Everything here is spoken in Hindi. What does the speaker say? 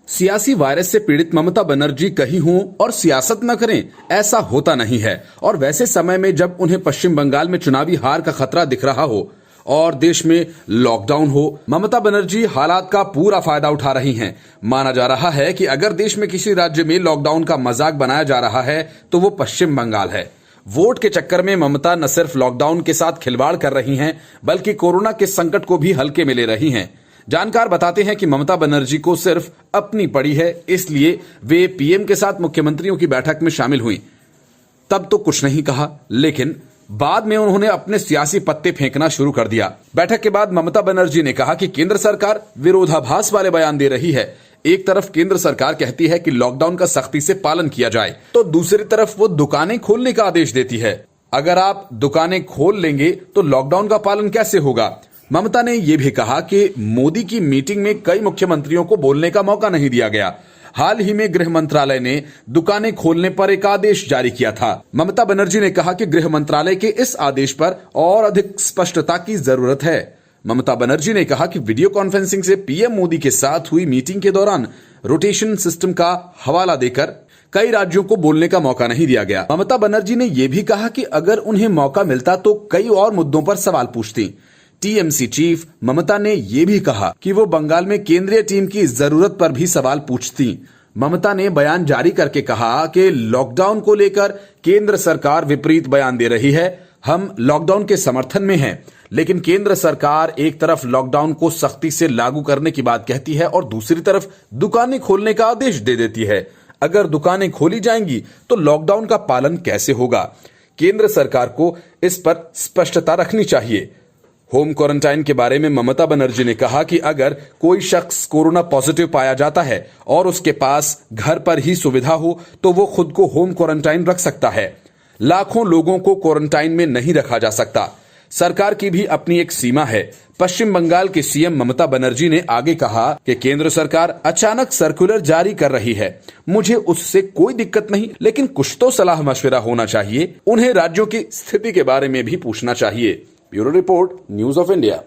सियासी वायरस से पीड़ित ममता बनर्जी कहीं हों और सियासत न करें, ऐसा होता नहीं है। और वैसे समय में जब उन्हें पश्चिम बंगाल में चुनावी हार का खतरा दिख रहा हो और देश में लॉकडाउन हो, ममता बनर्जी हालात का पूरा फायदा उठा रही हैं। माना जा रहा है कि अगर देश में किसी राज्य में लॉकडाउन का मजाक बनाया जा रहा है तो वो पश्चिम बंगाल है। वोट के चक्कर में ममता न सिर्फ लॉकडाउन के साथ खिलवाड़ कर रही हैं, बल्कि कोरोना के संकट को भी हल्के में ले रही हैं। जानकार बताते हैं कि ममता बनर्जी को सिर्फ अपनी पड़ी है, इसलिए वे पीएम के साथ मुख्यमंत्रियों की बैठक में शामिल हुई। तब तो कुछ नहीं कहा, लेकिन बाद में उन्होंने अपने सियासी पत्ते फेंकना शुरू कर दिया। बैठक के बाद ममता बनर्जी ने कहा कि केंद्र सरकार विरोधाभास वाले बयान दे रही है। एक तरफ केंद्र सरकार कहती है कि लॉकडाउन का सख्ती से पालन किया जाए, तो दूसरी तरफ वो दुकानें खोलने का आदेश देती है। अगर आप दुकानें खोल लेंगे तो लॉकडाउन का पालन कैसे होगा? ममता ने यह भी कहा कि मोदी की मीटिंग में कई मुख्यमंत्रियों को बोलने का मौका नहीं दिया गया। हाल ही में गृह मंत्रालय ने दुकानें खोलने पर एक आदेश जारी किया था। ममता बनर्जी ने कहा कि गृह मंत्रालय के इस आदेश पर और अधिक स्पष्टता की जरूरत है। ममता बनर्जी ने कहा कि वीडियो कॉन्फ्रेंसिंग से पीएम मोदी के साथ हुई मीटिंग के दौरान रोटेशन सिस्टम का हवाला देकर कई राज्यों को बोलने का मौका नहीं दिया गया। ममता बनर्जी ने यह भी कहा कि अगर उन्हें मौका मिलता तो कई और मुद्दों पर सवाल पूछती। टीएमसी चीफ ममता ने यह भी कहा कि वो बंगाल में केंद्रीय टीम की जरूरत पर भी सवाल पूछती। ममता ने बयान जारी करके कहा कि लॉकडाउन को लेकर केंद्र सरकार विपरीत बयान दे रही है। हम लॉकडाउन के समर्थन में हैं, लेकिन केंद्र सरकार एक तरफ लॉकडाउन को सख्ती से लागू करने की बात कहती है और दूसरी तरफ दुकानें खोलने का आदेश दे देती है। अगर दुकानें खोली जाएंगी तो लॉकडाउन का पालन कैसे होगा? केंद्र सरकार को इस पर स्पष्टता रखनी चाहिए। होम क्वारंटाइन के बारे में ममता बनर्जी ने कहा कि अगर कोई शख्स कोरोना पॉजिटिव पाया जाता है और उसके पास घर पर ही सुविधा हो तो वो खुद को होम क्वारंटाइन रख सकता है। लाखों लोगों को क्वारंटाइन में नहीं रखा जा सकता। सरकार की भी अपनी एक सीमा है। पश्चिम बंगाल के सीएम ममता बनर्जी ने आगे कहा कि केंद्र सरकार अचानक सर्कुलर जारी कर रही है। मुझे उससे कोई दिक्कत नहीं, लेकिन कुछ तो सलाह मशविरा होना चाहिए। उन्हें राज्यों की स्थिति के बारे में भी पूछना चाहिए। Bureau report, news of India.